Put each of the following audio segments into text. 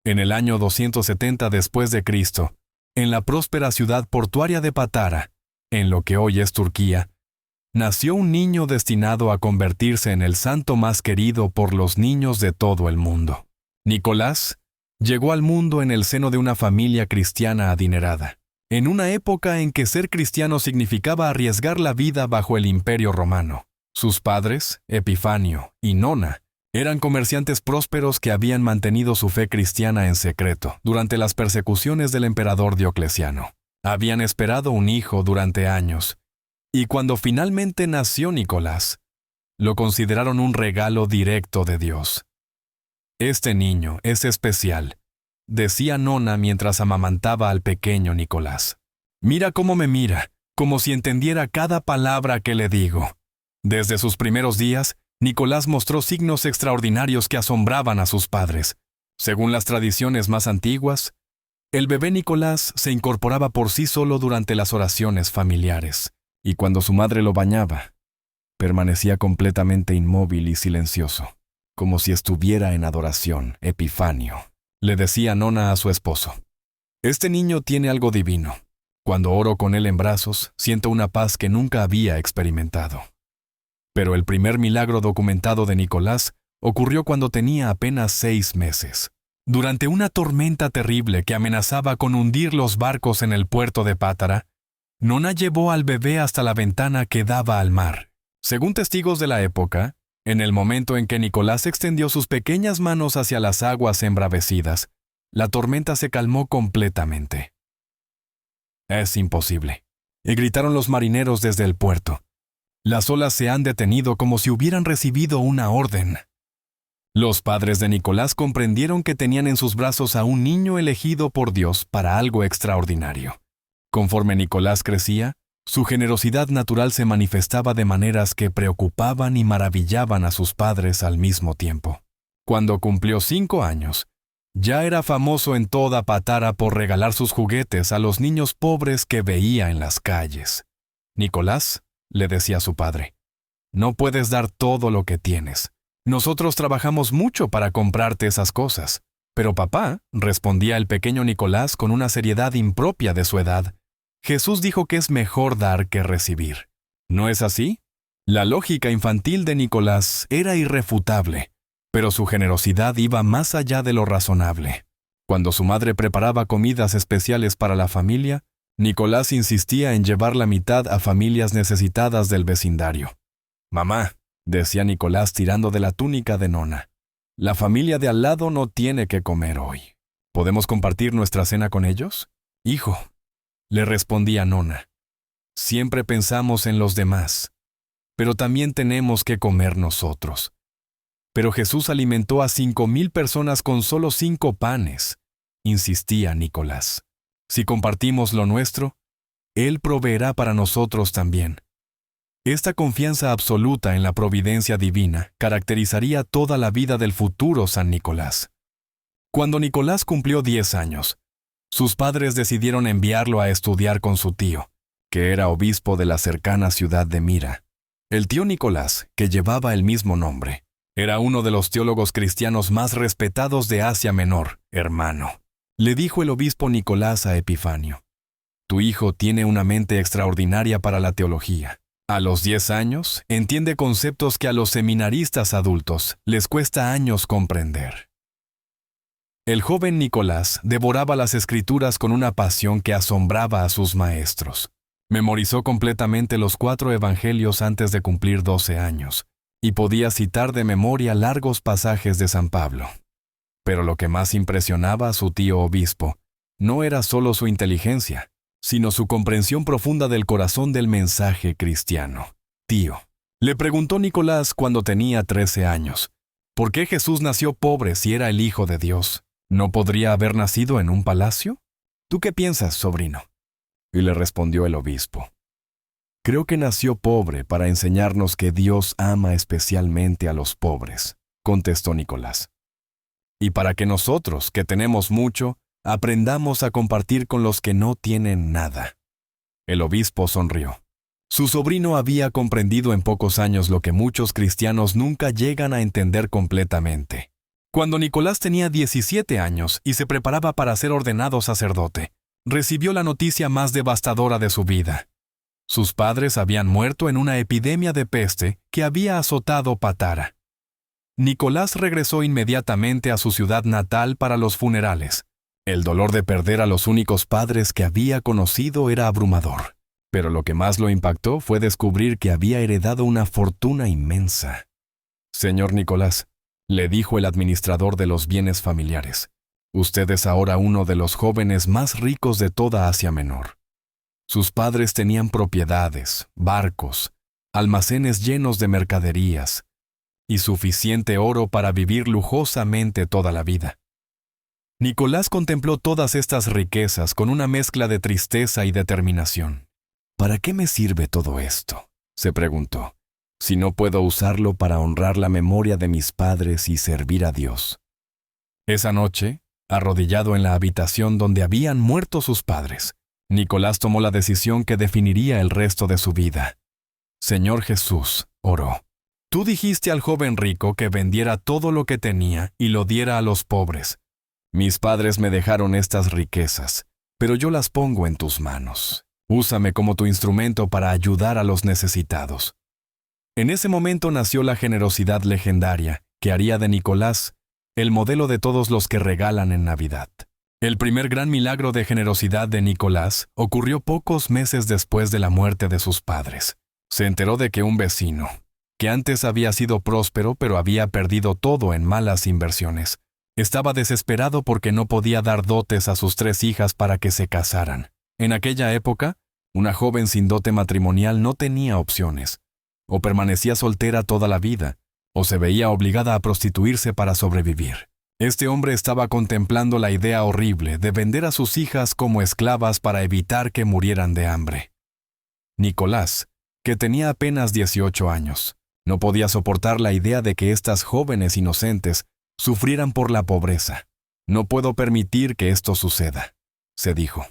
En el año 270 después de Cristo, en la próspera ciudad portuaria de Patara, en lo que hoy es Turquía, nació un niño destinado a convertirse en el santo más querido por los niños de todo el mundo. Nicolás llegó al mundo en el seno de una familia cristiana adinerada, en una época en que ser cristiano significaba arriesgar la vida bajo el Imperio Romano. Sus padres, Epifanio y Nona, eran comerciantes prósperos que habían mantenido su fe cristiana en secreto durante las persecuciones del emperador Diocleciano. Habían esperado un hijo durante años, y cuando finalmente nació Nicolás, lo consideraron un regalo directo de Dios. Este niño es especial, decía Nona mientras amamantaba al pequeño Nicolás. Mira cómo me mira, como si entendiera cada palabra que le digo. Desde sus primeros días, Nicolás mostró signos extraordinarios que asombraban a sus padres. Según las tradiciones más antiguas, el bebé Nicolás se incorporaba por sí solo durante las oraciones familiares, y cuando su madre lo bañaba, permanecía completamente inmóvil y silencioso, como si estuviera en adoración. Epifanio, le decía Nona a su esposo. Este niño tiene algo divino. Cuando oro con él en brazos, siento una paz que nunca había experimentado. Pero el primer milagro documentado de Nicolás ocurrió cuando tenía apenas 6 meses. Durante una tormenta terrible que amenazaba con hundir los barcos en el puerto de Pátara, Nona llevó al bebé hasta la ventana que daba al mar. Según testigos de la época, en el momento en que Nicolás extendió sus pequeñas manos hacia las aguas embravecidas, la tormenta se calmó completamente. «Es imposible», gritaron los marineros desde el puerto. «Las olas se han detenido como si hubieran recibido una orden». Los padres de Nicolás comprendieron que tenían en sus brazos a un niño elegido por Dios para algo extraordinario. Conforme Nicolás crecía, su generosidad natural se manifestaba de maneras que preocupaban y maravillaban a sus padres al mismo tiempo. Cuando cumplió 5 años, ya era famoso en toda Patara por regalar sus juguetes a los niños pobres que veía en las calles. «Nicolás», le decía a su padre, «no puedes dar todo lo que tienes. Nosotros trabajamos mucho para comprarte esas cosas». «Pero papá», respondía el pequeño Nicolás con una seriedad impropia de su edad, «Jesús dijo que es mejor dar que recibir. ¿No es así?». La lógica infantil de Nicolás era irrefutable, pero su generosidad iba más allá de lo razonable. Cuando su madre preparaba comidas especiales para la familia, Nicolás insistía en llevar la mitad a familias necesitadas del vecindario. «Mamá», decía Nicolás tirando de la túnica de Nona, «la familia de al lado no tiene que comer hoy. ¿Podemos compartir nuestra cena con ellos?». «Hijo», le respondía Nona, «siempre pensamos en los demás, pero también tenemos que comer nosotros». «Pero Jesús alimentó a 5,000 personas con solo 5 panes», insistía Nicolás. «Si compartimos lo nuestro, Él proveerá para nosotros también». Esta confianza absoluta en la providencia divina caracterizaría toda la vida del futuro San Nicolás. Cuando Nicolás cumplió 10 años, sus padres decidieron enviarlo a estudiar con su tío, que era obispo de la cercana ciudad de Mira. El tío Nicolás, que llevaba el mismo nombre, era uno de los teólogos cristianos más respetados de Asia Menor. «Hermano», le dijo el obispo Nicolás a Epifanio, «tu hijo tiene una mente extraordinaria para la teología. A los 10 años, entiende conceptos que a los seminaristas adultos les cuesta años comprender». El joven Nicolás devoraba las escrituras con una pasión que asombraba a sus maestros. Memorizó completamente los 4 evangelios antes de cumplir 12 años, y podía citar de memoria largos pasajes de San Pablo. Pero lo que más impresionaba a su tío obispo no era solo su inteligencia, sino su comprensión profunda del corazón del mensaje cristiano. «Tío», le preguntó Nicolás cuando tenía 13 años, «¿por qué Jesús nació pobre si era el Hijo de Dios? ¿No podría haber nacido en un palacio? ¿Tú qué piensas, sobrino?». Y le respondió el obispo, «Creo que nació pobre para enseñarnos que Dios ama especialmente a los pobres», contestó Nicolás. «Y para que nosotros, que tenemos mucho, aprendamos a compartir con los que no tienen nada». El obispo sonrió. Su sobrino había comprendido en pocos años lo que muchos cristianos nunca llegan a entender completamente: Cuando Nicolás tenía 17 años y se preparaba para ser ordenado sacerdote, recibió la noticia más devastadora de su vida. Sus padres habían muerto en una epidemia de peste que había azotado Patara. Nicolás regresó inmediatamente a su ciudad natal para los funerales. El dolor de perder a los únicos padres que había conocido era abrumador, pero lo que más lo impactó fue descubrir que había heredado una fortuna inmensa. «Señor Nicolás», le dijo el administrador de los bienes familiares, «usted es ahora uno de los jóvenes más ricos de toda Asia Menor». Sus padres tenían propiedades, barcos, almacenes llenos de mercaderías y suficiente oro para vivir lujosamente toda la vida. Nicolás contempló todas estas riquezas con una mezcla de tristeza y determinación. «¿Para qué me sirve todo esto?», se preguntó, «si no puedo usarlo para honrar la memoria de mis padres y servir a Dios». Esa noche, arrodillado en la habitación donde habían muerto sus padres, Nicolás tomó la decisión que definiría el resto de su vida. «Señor Jesús», oró, «tú dijiste al joven rico que vendiera todo lo que tenía y lo diera a los pobres. Mis padres me dejaron estas riquezas, pero yo las pongo en tus manos. Úsame como tu instrumento para ayudar a los necesitados». En ese momento nació la generosidad legendaria que haría de Nicolás el modelo de todos los que regalan en Navidad. El primer gran milagro de generosidad de Nicolás ocurrió pocos meses después de la muerte de sus padres. Se enteró de que un vecino, que antes había sido próspero pero había perdido todo en malas inversiones, estaba desesperado porque no podía dar dotes a sus 3 hijas para que se casaran. En aquella época, una joven sin dote matrimonial no tenía opciones. O permanecía soltera toda la vida, o se veía obligada a prostituirse para sobrevivir. Este hombre estaba contemplando la idea horrible de vender a sus hijas como esclavas para evitar que murieran de hambre. Nicolás, que tenía apenas 18 años, no podía soportar la idea de que estas jóvenes inocentes sufrieran por la pobreza. «No puedo permitir que esto suceda», se dijo.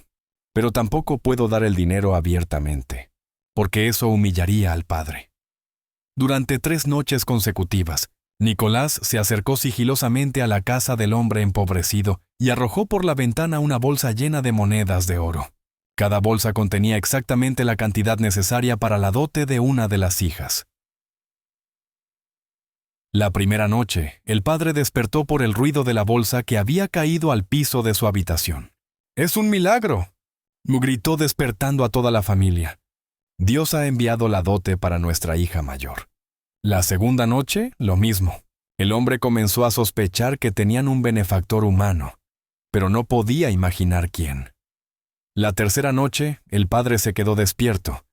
«Pero tampoco puedo dar el dinero abiertamente, porque eso humillaría al padre». Durante 3 noches consecutivas, Nicolás se acercó sigilosamente a la casa del hombre empobrecido y arrojó por la ventana una bolsa llena de monedas de oro. Cada bolsa contenía exactamente la cantidad necesaria para la dote de una de las hijas. La primera noche, el padre despertó por el ruido de la bolsa que había caído al piso de su habitación. «¡Es un milagro!», gritó despertando a toda la familia. «Dios ha enviado la dote para nuestra hija mayor». La segunda noche, lo mismo. El hombre comenzó a sospechar que tenían un benefactor humano, pero no podía imaginar quién. La tercera noche, el padre se quedó despierto,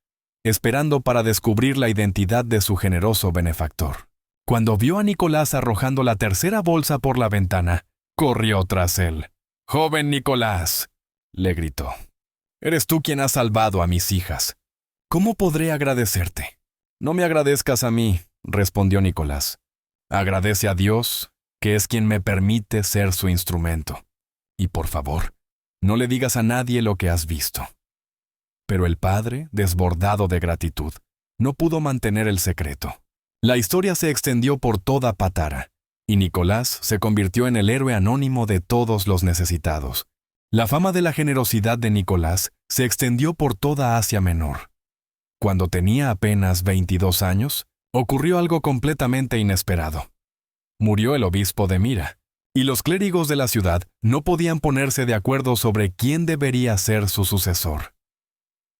esperando para descubrir la identidad de su generoso benefactor. Cuando vio a Nicolás arrojando la tercera bolsa por la ventana, corrió tras él. «¡Joven Nicolás!», le gritó. «Eres tú quien ha salvado a mis hijas. ¿Cómo podré agradecerte?» «No me agradezcas a mí», respondió Nicolás. «Agradece a Dios, que es quien me permite ser su instrumento. Y por favor, no le digas a nadie lo que has visto». Pero el padre, desbordado de gratitud, no pudo mantener el secreto. La historia se extendió por toda Patara, y Nicolás se convirtió en el héroe anónimo de todos los necesitados. La fama de la generosidad de Nicolás se extendió por toda Asia Menor. Cuando tenía apenas 22 años, ocurrió algo completamente inesperado. Murió el obispo de Mira, y los clérigos de la ciudad no podían ponerse de acuerdo sobre quién debería ser su sucesor.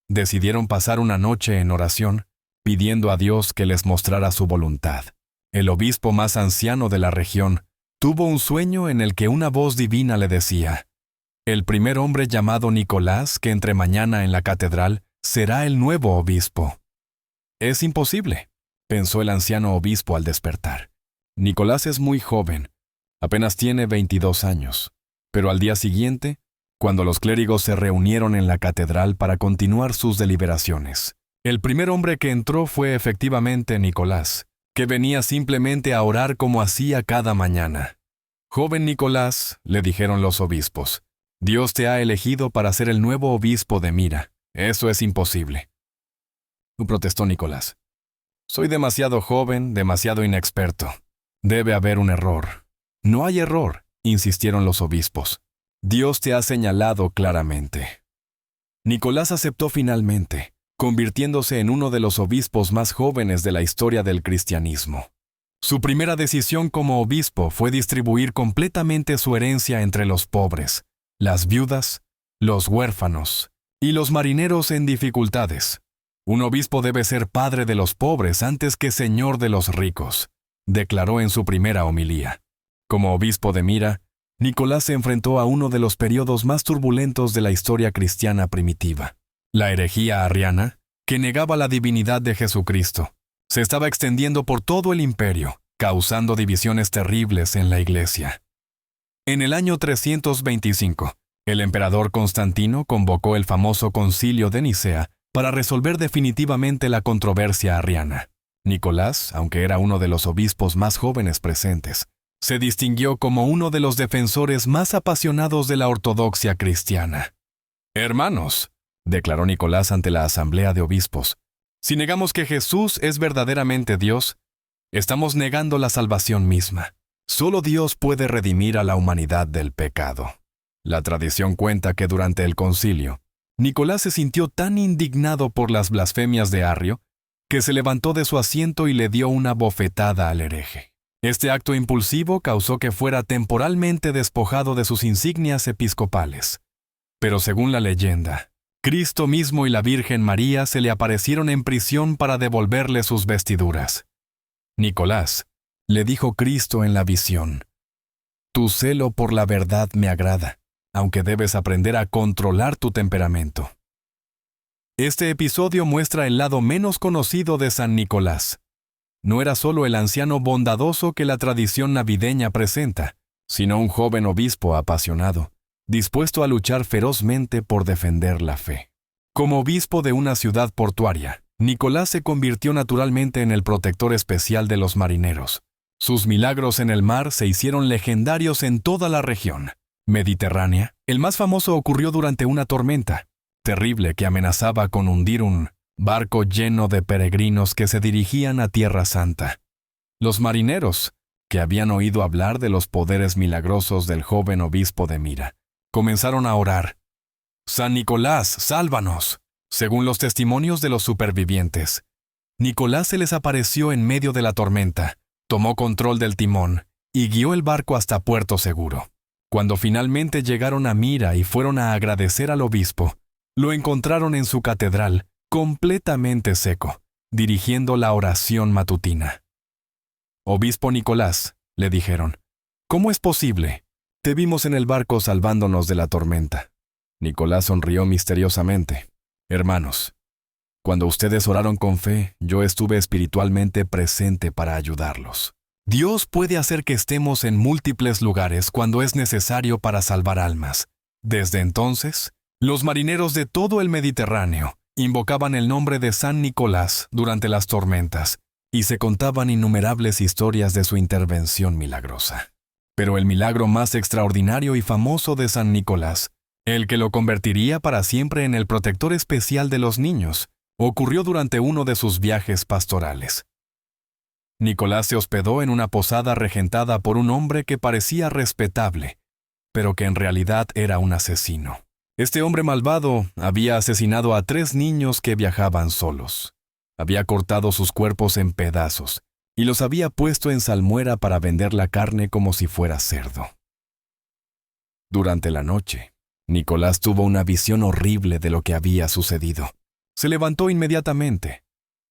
Decidieron pasar una noche en oración, pidiendo a Dios que les mostrara su voluntad. El obispo más anciano de la región tuvo un sueño en el que una voz divina le decía: «El primer hombre llamado Nicolás que entre mañana en la catedral será el nuevo obispo». «Es imposible», pensó el anciano obispo al despertar. «Nicolás es muy joven, apenas tiene 22 años». Pero al día siguiente, cuando los clérigos se reunieron en la catedral para continuar sus deliberaciones, el primer hombre que entró fue efectivamente Nicolás, que venía simplemente a orar como hacía cada mañana. «Joven Nicolás», le dijeron los obispos, «Dios te ha elegido para ser el nuevo obispo de Mira. Eso es imposible». Protestó Nicolás. «Soy demasiado joven, demasiado inexperto. Debe haber un error. No hay error, insistieron los obispos. Dios te ha señalado claramente. Nicolás aceptó finalmente, convirtiéndose en uno de los obispos más jóvenes de la historia del cristianismo. Su primera decisión como obispo fue distribuir completamente su herencia entre los pobres, las viudas, los huérfanos y los marineros en dificultades. Un obispo debe ser padre de los pobres antes que señor de los ricos, declaró en su primera homilía. Como obispo de Mira, Nicolás se enfrentó a uno de los periodos más turbulentos de la historia cristiana primitiva. La herejía arriana, que negaba la divinidad de Jesucristo, se estaba extendiendo por todo el imperio, causando divisiones terribles en la Iglesia. En el año 325, el emperador Constantino convocó el famoso Concilio de Nicea para resolver definitivamente la controversia arriana. Nicolás, aunque era uno de los obispos más jóvenes presentes, se distinguió como uno de los defensores más apasionados de la ortodoxia cristiana. Hermanos, declaró Nicolás ante la asamblea de obispos, si negamos que Jesús es verdaderamente Dios, estamos negando la salvación misma. Solo Dios puede redimir a la humanidad del pecado. La tradición cuenta que durante el concilio, Nicolás se sintió tan indignado por las blasfemias de Arrio que se levantó de su asiento y le dio una bofetada al hereje. Este acto impulsivo causó que fuera temporalmente despojado de sus insignias episcopales. Pero según la leyenda, Cristo mismo y la Virgen María se le aparecieron en prisión para devolverle sus vestiduras. Nicolás, le dijo Cristo en la visión, tu celo por la verdad me agrada, aunque debes aprender a controlar tu temperamento. Este episodio muestra el lado menos conocido de San Nicolás. No era solo el anciano bondadoso que la tradición navideña presenta, sino un joven obispo apasionado, dispuesto a luchar ferozmente por defender la fe. Como obispo de una ciudad portuaria, Nicolás se convirtió naturalmente en el protector especial de los marineros. Sus milagros en el mar se hicieron legendarios en toda la región mediterránea. El más famoso ocurrió durante una tormenta terrible que amenazaba con hundir un barco lleno de peregrinos que se dirigían a Tierra Santa. Los marineros, que habían oído hablar de los poderes milagrosos del joven obispo de Mira, comenzaron a orar. «San Nicolás, sálvanos». Según los testimonios de los supervivientes, Nicolás se les apareció en medio de la tormenta, tomó control del timón y guió el barco hasta puerto seguro. Cuando finalmente llegaron a Mira y fueron a agradecer al obispo, lo encontraron en su catedral, completamente seco, dirigiendo la oración matutina. «Obispo Nicolás», le dijeron, «¿cómo es posible? Te vimos en el barco salvándonos de la tormenta». Nicolás sonrió misteriosamente. «Hermanos, cuando ustedes oraron con fe, yo estuve espiritualmente presente para ayudarlos. Dios puede hacer que estemos en múltiples lugares cuando es necesario para salvar almas. Desde entonces, los marineros de todo el Mediterráneo invocaban el nombre de San Nicolás durante las tormentas y se contaban innumerables historias de su intervención milagrosa. Pero el milagro más extraordinario y famoso de San Nicolás, el que lo convertiría para siempre en el protector especial de los niños, ocurrió durante uno de sus viajes pastorales. Nicolás se hospedó en una posada regentada por un hombre que parecía respetable, pero que en realidad era un asesino. Este hombre malvado había asesinado a 3 niños que viajaban solos. Había cortado sus cuerpos en pedazos y los había puesto en salmuera para vender la carne como si fuera cerdo. Durante la noche, Nicolás tuvo una visión horrible de lo que había sucedido. Se levantó inmediatamente,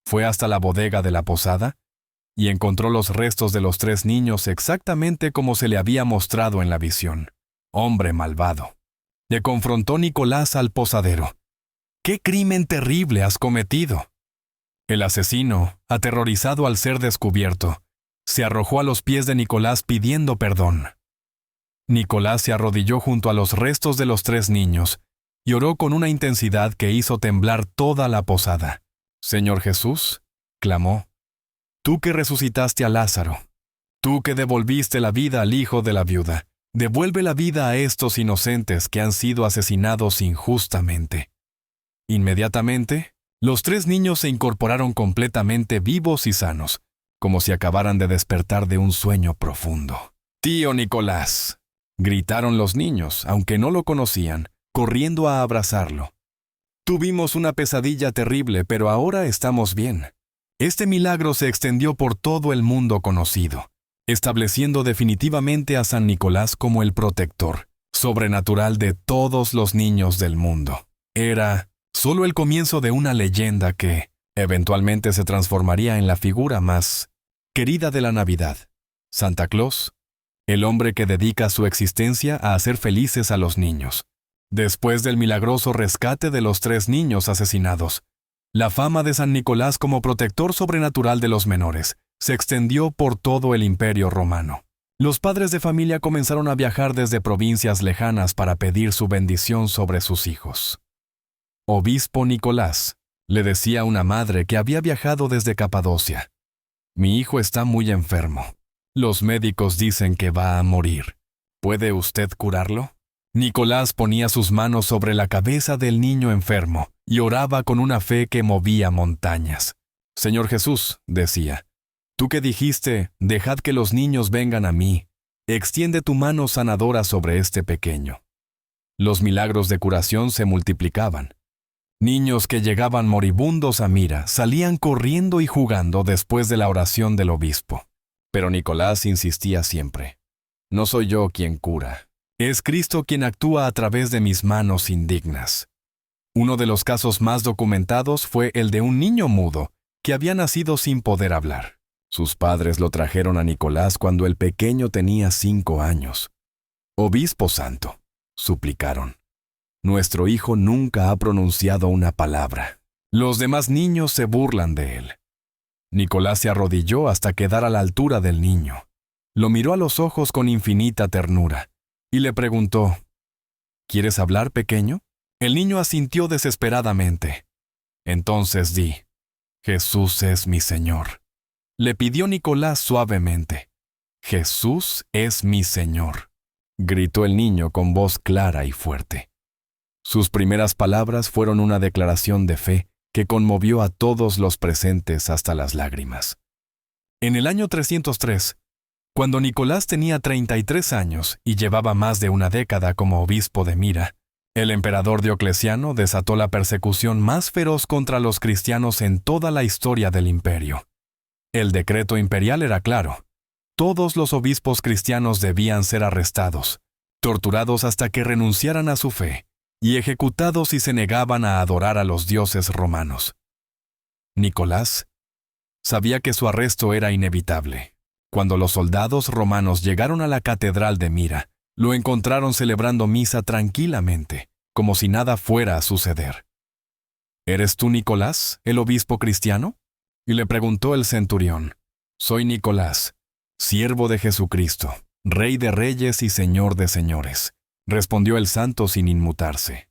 fue hasta la bodega de la posada y encontró los restos de los 3 niños exactamente como se le había mostrado en la visión. Hombre malvado. Le confrontó Nicolás al posadero. «¿Qué crimen terrible has cometido?» El asesino, aterrorizado al ser descubierto, se arrojó a los pies de Nicolás pidiendo perdón. Nicolás se arrodilló junto a los restos de los 3 niños y oró con una intensidad que hizo temblar toda la posada. «Señor Jesús», clamó, «tú que resucitaste a Lázaro, tú que devolviste la vida al hijo de la viuda, devuelve la vida a estos inocentes que han sido asesinados injustamente». Inmediatamente, los 3 niños se incorporaron completamente vivos y sanos, como si acabaran de despertar de un sueño profundo. «Tío Nicolás», gritaron los niños, aunque no lo conocían, corriendo a abrazarlo. «Tuvimos una pesadilla terrible, pero ahora estamos bien». Este milagro se extendió por todo el mundo conocido, estableciendo definitivamente a San Nicolás como el protector sobrenatural de todos los niños del mundo. Era solo el comienzo de una leyenda que, eventualmente, se transformaría en la figura más querida de la Navidad. Santa Claus, el hombre que dedica su existencia a hacer felices a los niños. Después del milagroso rescate de los 3 niños asesinados, la fama de San Nicolás como protector sobrenatural de los menores se extendió por todo el Imperio Romano. Los padres de familia comenzaron a viajar desde provincias lejanas para pedir su bendición sobre sus hijos. «Obispo Nicolás», le decía una madre que había viajado desde Capadocia, «mi hijo está muy enfermo. Los médicos dicen que va a morir. ¿Puede usted curarlo?». Nicolás ponía sus manos sobre la cabeza del niño enfermo y oraba con una fe que movía montañas. «Señor Jesús», decía, «tú que dijiste, dejad que los niños vengan a mí, extiende tu mano sanadora sobre este pequeño». Los milagros de curación se multiplicaban. Niños que llegaban moribundos a Mira salían corriendo y jugando después de la oración del obispo. Pero Nicolás insistía siempre: «No soy yo quien cura. Es Cristo quien actúa a través de mis manos indignas». Uno de los casos más documentados fue el de un niño mudo que había nacido sin poder hablar. Sus padres lo trajeron a Nicolás cuando el pequeño tenía 5 años. «Obispo santo», suplicaron, «nuestro hijo nunca ha pronunciado una palabra. Los demás niños se burlan de él». Nicolás se arrodilló hasta quedar a la altura del niño. Lo miró a los ojos con infinita ternura y le preguntó: «¿Quieres hablar, pequeño?». El niño asintió desesperadamente. «Entonces di: Jesús es mi Señor», le pidió Nicolás suavemente. «Jesús es mi Señor», gritó el niño con voz clara y fuerte. Sus primeras palabras fueron una declaración de fe que conmovió a todos los presentes hasta las lágrimas. En el año 303, cuando Nicolás tenía 33 años y llevaba más de una década como obispo de Mira, el emperador Diocleciano desató la persecución más feroz contra los cristianos en toda la historia del imperio. El decreto imperial era claro: todos los obispos cristianos debían ser arrestados, torturados hasta que renunciaran a su fe, y ejecutados si se negaban a adorar a los dioses romanos. Nicolás sabía que su arresto era inevitable. Cuando los soldados romanos llegaron a la catedral de Mira, lo encontraron celebrando misa tranquilamente, como si nada fuera a suceder. «¿Eres tú Nicolás, el obispo cristiano?», y le preguntó el centurión. «Soy Nicolás, siervo de Jesucristo, Rey de reyes y Señor de señores», respondió el santo sin inmutarse.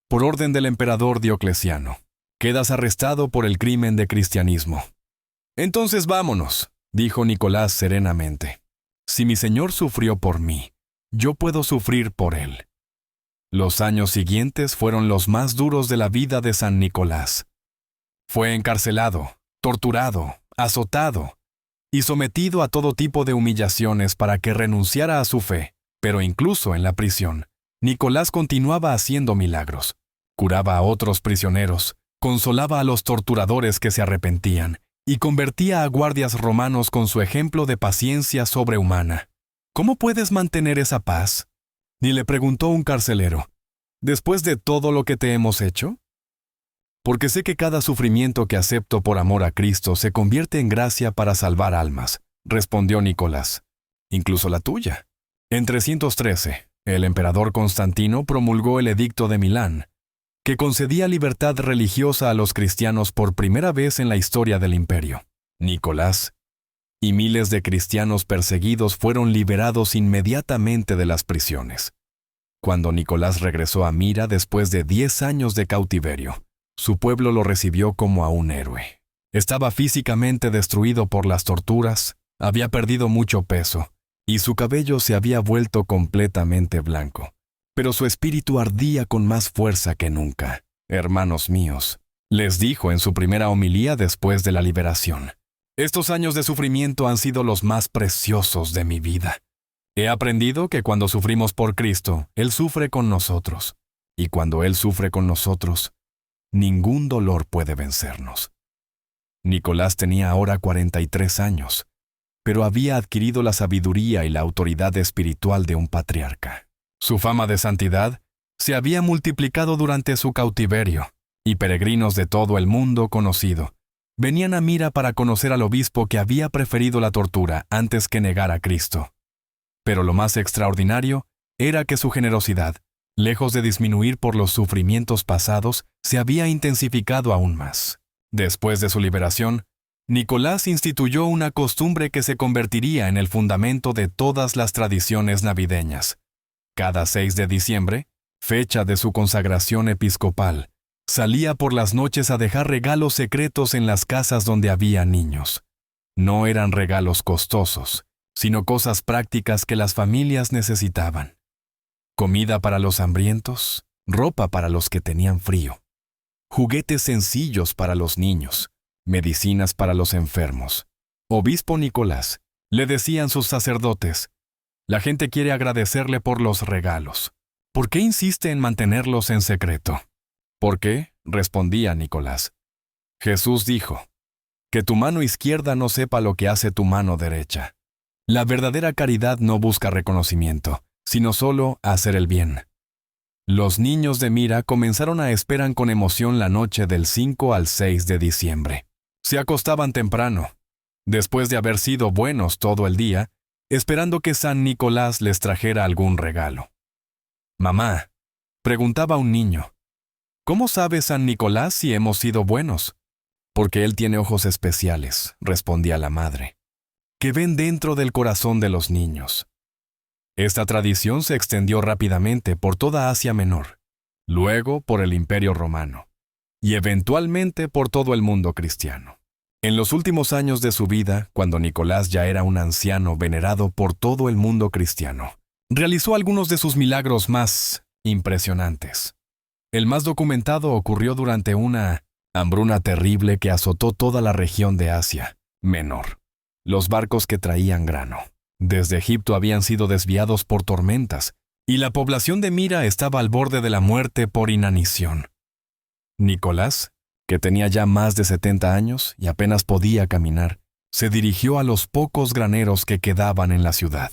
«Por orden del emperador Diocleciano, quedas arrestado por el crimen de cristianismo». «Entonces vámonos», dijo Nicolás serenamente. «Si mi Señor sufrió por mí, yo puedo sufrir por él». Los años siguientes fueron los más duros de la vida de San Nicolás. Fue encarcelado, torturado, azotado y sometido a todo tipo de humillaciones para que renunciara a su fe. Pero incluso en la prisión, Nicolás continuaba haciendo milagros. Curaba a otros prisioneros, consolaba a los torturadores que se arrepentían y convertía a guardias romanos con su ejemplo de paciencia sobrehumana. «¿Cómo puedes mantener esa paz?», ni le preguntó un carcelero, «después de todo lo que te hemos hecho». «Porque sé que cada sufrimiento que acepto por amor a Cristo se convierte en gracia para salvar almas», respondió Nicolás, «incluso la tuya». En 313, el emperador Constantino promulgó el Edicto de Milán, que concedía libertad religiosa a los cristianos por primera vez en la historia del imperio. Nicolás y miles de cristianos perseguidos fueron liberados inmediatamente de las prisiones. Cuando Nicolás regresó a Mira después de 10 años de cautiverio, su pueblo lo recibió como a un héroe. Estaba físicamente destruido por las torturas, había perdido mucho peso, y su cabello se había vuelto completamente blanco. Pero su espíritu ardía con más fuerza que nunca. «Hermanos míos», les dijo en su primera homilía después de la liberación, Estos años de sufrimiento han sido los más preciosos de mi vida. He aprendido que cuando sufrimos por Cristo, Él sufre con nosotros. Y cuando Él sufre con nosotros, ningún dolor puede vencernos. Nicolás tenía ahora 43 años, pero había adquirido la sabiduría y la autoridad espiritual de un patriarca. Su fama de santidad se había multiplicado durante su cautiverio, y peregrinos de todo el mundo conocido venían a Mira para conocer al obispo que había preferido la tortura antes que negar a Cristo. Pero lo más extraordinario era que su generosidad, lejos de disminuir por los sufrimientos pasados, se había intensificado aún más. Después de su liberación, Nicolás instituyó una costumbre que se convertiría en el fundamento de todas las tradiciones navideñas. Cada 6 de diciembre, fecha de su consagración episcopal, salía por las noches a dejar regalos secretos en las casas donde había niños. No eran regalos costosos, sino cosas prácticas que las familias necesitaban. Comida para los hambrientos, ropa para los que tenían frío, juguetes sencillos para los niños, medicinas para los enfermos. Obispo Nicolás, le decían sus sacerdotes, la gente quiere agradecerle por los regalos. ¿Por qué insiste en mantenerlos en secreto? ¿Por qué? Respondía Nicolás. Jesús dijo, que tu mano izquierda no sepa lo que hace tu mano derecha. La verdadera caridad no busca reconocimiento, sino solo hacer el bien. Los niños de Mira comenzaron a esperar con emoción la noche del 5 al 6 de diciembre. Se acostaban temprano, después de haber sido buenos todo el día, esperando que San Nicolás les trajera algún regalo. Mamá, preguntaba un niño, ¿cómo sabe San Nicolás si hemos sido buenos? Porque él tiene ojos especiales, respondía la madre, que ven dentro del corazón de los niños. Esta tradición se extendió rápidamente por toda Asia Menor, luego por el Imperio Romano, y eventualmente por todo el mundo cristiano. En los últimos años de su vida, cuando Nicolás ya era un anciano venerado por todo el mundo cristiano, realizó algunos de sus milagros más impresionantes. El más documentado ocurrió durante una hambruna terrible que azotó toda la región de Asia Menor. Los barcos que traían grano desde Egipto habían sido desviados por tormentas, y la población de Mira estaba al borde de la muerte por inanición. Nicolás, que tenía ya más de 70 años y apenas podía caminar, se dirigió a los pocos graneros que quedaban en la ciudad.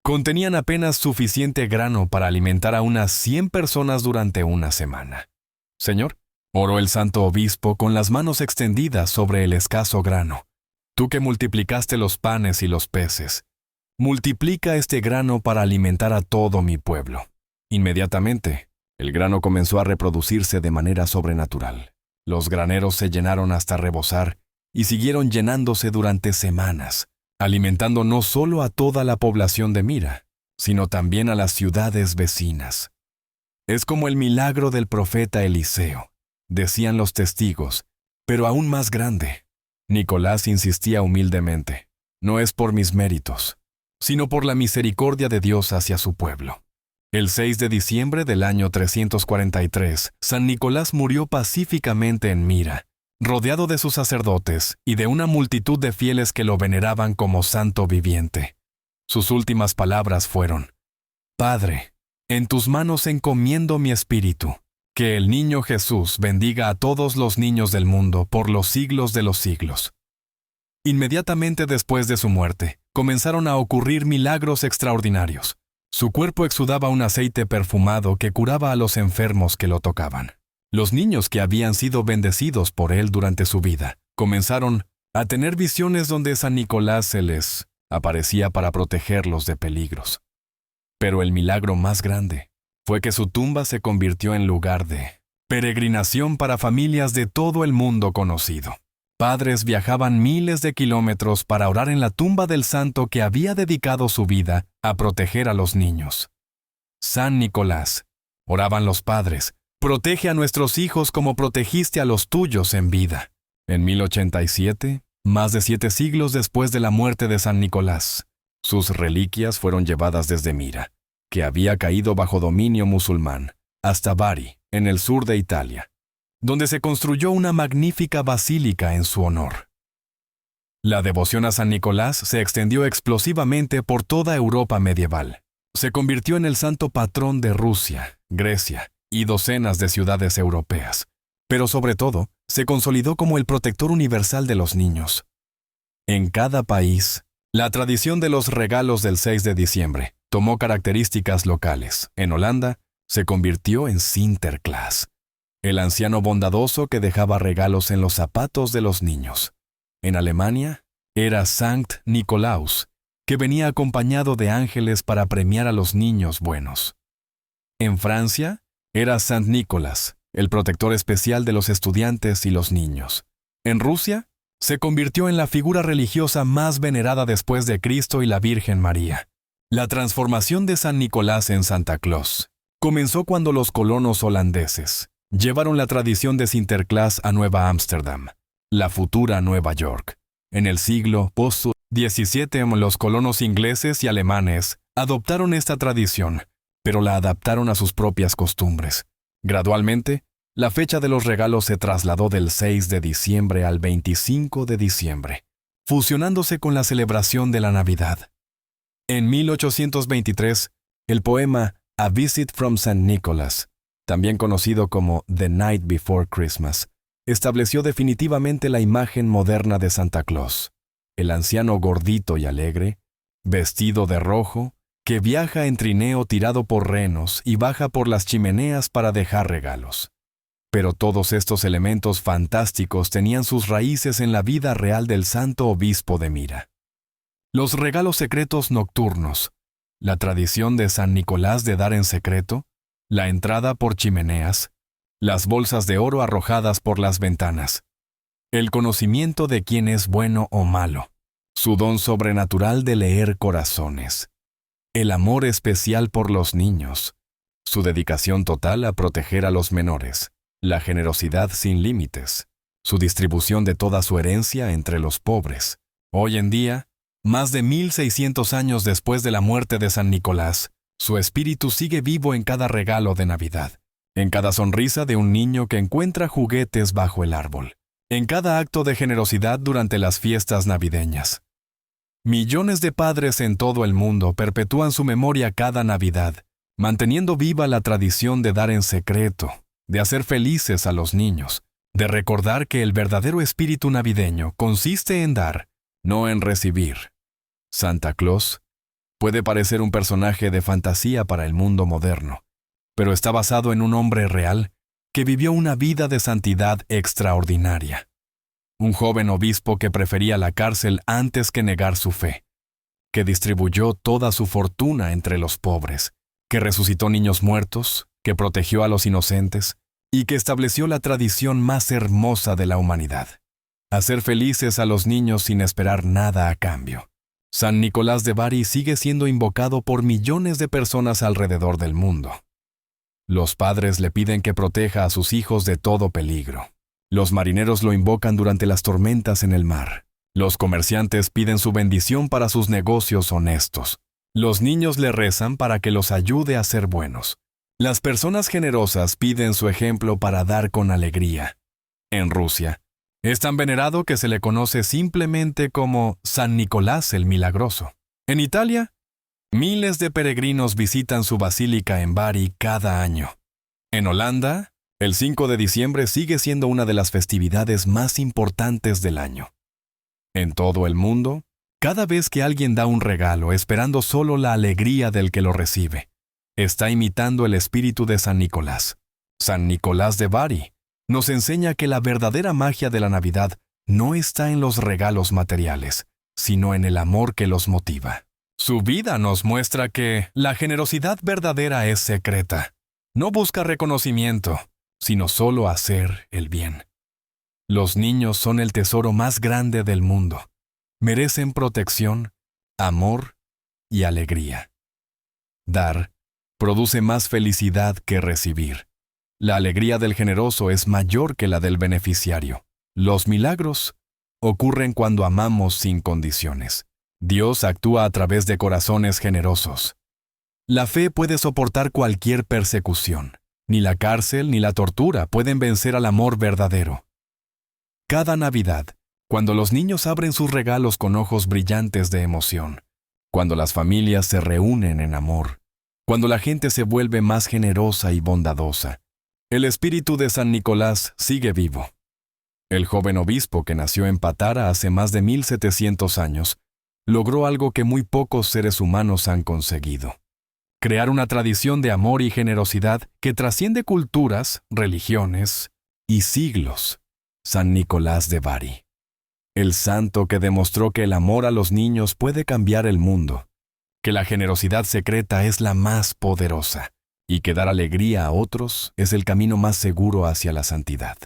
Contenían apenas suficiente grano para alimentar a unas 100 personas durante una semana. Señor, oró el santo obispo con las manos extendidas sobre el escaso grano. Tú que multiplicaste los panes y los peces, multiplica este grano para alimentar a todo mi pueblo. Inmediatamente, el grano comenzó a reproducirse de manera sobrenatural. Los graneros se llenaron hasta rebosar y siguieron llenándose durante semanas, alimentando no solo a toda la población de Mira, sino también a las ciudades vecinas. Es como el milagro del profeta Eliseo, decían los testigos, pero aún más grande. Nicolás insistía humildemente, no es por mis méritos, sino por la misericordia de Dios hacia su pueblo. El 6 de diciembre del año 343, San Nicolás murió pacíficamente en Mira, rodeado de sus sacerdotes y de una multitud de fieles que lo veneraban como santo viviente. Sus últimas palabras fueron, Padre, en tus manos encomiendo mi espíritu. Que el niño Jesús bendiga a todos los niños del mundo por los siglos de los siglos. Inmediatamente después de su muerte, comenzaron a ocurrir milagros extraordinarios. Su cuerpo exudaba un aceite perfumado que curaba a los enfermos que lo tocaban. Los niños que habían sido bendecidos por él durante su vida comenzaron a tener visiones donde San Nicolás se les aparecía para protegerlos de peligros. Pero el milagro más grande fue que su tumba se convirtió en lugar de peregrinación para familias de todo el mundo conocido. Padres viajaban miles de kilómetros para orar en la tumba del santo que había dedicado su vida a proteger a los niños. San Nicolás, oraban los padres, protege a nuestros hijos como protegiste a los tuyos en vida. En 1087, más de 7 siglos después de la muerte de San Nicolás, sus reliquias fueron llevadas desde Mira, que había caído bajo dominio musulmán, hasta Bari, en el sur de Italia, donde se construyó una magnífica basílica en su honor. La devoción a San Nicolás se extendió explosivamente por toda Europa medieval. Se convirtió en el santo patrón de Rusia, Grecia y docenas de ciudades europeas, pero sobre todo, se consolidó como el protector universal de los niños. En cada país, la tradición de los regalos del 6 de diciembre tomó características locales. En Holanda, se convirtió en Sinterklaas, el anciano bondadoso que dejaba regalos en los zapatos de los niños. En Alemania, era Sankt Nikolaus, que venía acompañado de ángeles para premiar a los niños buenos. En Francia, era Sant Nicolás, el protector especial de los estudiantes y los niños. En Rusia, se convirtió en la figura religiosa más venerada después de Cristo y la Virgen María. La transformación de San Nicolás en Santa Claus comenzó cuando los colonos holandeses llevaron la tradición de Sinterklaas a Nueva Ámsterdam, la futura Nueva York. En el siglo post-XVII, los colonos ingleses y alemanes adoptaron esta tradición, pero la adaptaron a sus propias costumbres. Gradualmente, la fecha de los regalos se trasladó del 6 de diciembre al 25 de diciembre, fusionándose con la celebración de la Navidad. En 1823, el poema A Visit from St. Nicholas, también conocido como The Night Before Christmas, estableció definitivamente la imagen moderna de Santa Claus, el anciano gordito y alegre, vestido de rojo, que viaja en trineo tirado por renos y baja por las chimeneas para dejar regalos. Pero todos estos elementos fantásticos tenían sus raíces en la vida real del santo obispo de Mira. Los regalos secretos nocturnos, la tradición de San Nicolás de dar en secreto, la entrada por chimeneas, las bolsas de oro arrojadas por las ventanas, el conocimiento de quién es bueno o malo, su don sobrenatural de leer corazones, el amor especial por los niños, su dedicación total a proteger a los menores, la generosidad sin límites, su distribución de toda su herencia entre los pobres. Hoy en día, más de 1600 años después de la muerte de San Nicolás, su espíritu sigue vivo en cada regalo de Navidad, en cada sonrisa de un niño que encuentra juguetes bajo el árbol, en cada acto de generosidad durante las fiestas navideñas. Millones de padres en todo el mundo perpetúan su memoria cada Navidad, manteniendo viva la tradición de dar en secreto, de hacer felices a los niños, de recordar que el verdadero espíritu navideño consiste en dar, no en recibir. Santa Claus puede parecer un personaje de fantasía para el mundo moderno, pero está basado en un hombre real que vivió una vida de santidad extraordinaria. Un joven obispo que prefería la cárcel antes que negar su fe, que distribuyó toda su fortuna entre los pobres, que resucitó niños muertos, que protegió a los inocentes y que estableció la tradición más hermosa de la humanidad: hacer felices a los niños sin esperar nada a cambio. San Nicolás de Bari sigue siendo invocado por millones de personas alrededor del mundo. Los padres le piden que proteja a sus hijos de todo peligro. Los marineros lo invocan durante las tormentas en el mar. Los comerciantes piden su bendición para sus negocios honestos. Los niños le rezan para que los ayude a ser buenos. Las personas generosas piden su ejemplo para dar con alegría. En Rusia, es tan venerado que se le conoce simplemente como San Nicolás el Milagroso. En Italia, miles de peregrinos visitan su basílica en Bari cada año. En Holanda, el 5 de diciembre sigue siendo una de las festividades más importantes del año. En todo el mundo, cada vez que alguien da un regalo esperando solo la alegría del que lo recibe, está imitando el espíritu de San Nicolás. San Nicolás de Bari nos enseña que la verdadera magia de la Navidad no está en los regalos materiales, sino en el amor que los motiva. Su vida nos muestra que la generosidad verdadera es secreta. No busca reconocimiento, sino solo hacer el bien. Los niños son el tesoro más grande del mundo. Merecen protección, amor y alegría. Dar produce más felicidad que recibir. La alegría del generoso es mayor que la del beneficiario. Los milagros ocurren cuando amamos sin condiciones. Dios actúa a través de corazones generosos. La fe puede soportar cualquier persecución. Ni la cárcel ni la tortura pueden vencer al amor verdadero. Cada Navidad, Cuando los niños abren sus regalos con ojos brillantes de emoción. Cuando las familias se reúnen en amor. Cuando la gente se vuelve más generosa y bondadosa. El espíritu de San Nicolás sigue vivo. El joven obispo que nació en Patara hace más de 1700 años logró algo que muy pocos seres humanos han conseguido. Crear una tradición de amor y generosidad que trasciende culturas, religiones y siglos. San Nicolás de Bari. El santo que demostró que el amor a los niños puede cambiar el mundo, que la generosidad secreta es la más poderosa y que dar alegría a otros es el camino más seguro hacia la santidad.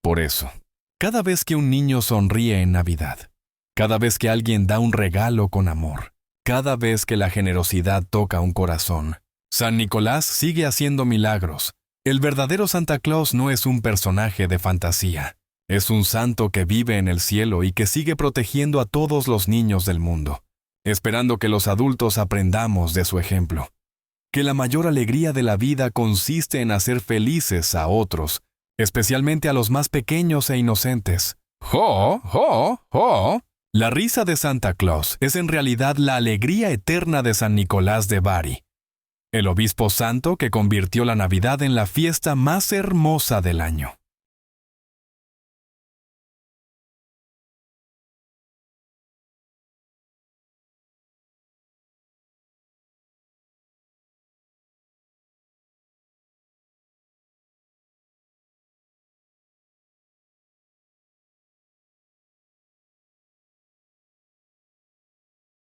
Por eso, cada vez que un niño sonríe en Navidad, cada vez que alguien da un regalo con amor, cada vez que la generosidad toca un corazón, San Nicolás sigue haciendo milagros. El verdadero Santa Claus no es un personaje de fantasía. Es un santo que vive en el cielo y que sigue protegiendo a todos los niños del mundo, esperando que los adultos aprendamos de su ejemplo. Que la mayor alegría de la vida consiste en hacer felices a otros, especialmente a los más pequeños e inocentes. ¡Jo, jo, jo! La risa de Santa Claus es en realidad la alegría eterna de San Nicolás de Bari, el obispo santo que convirtió la Navidad en la fiesta más hermosa del año.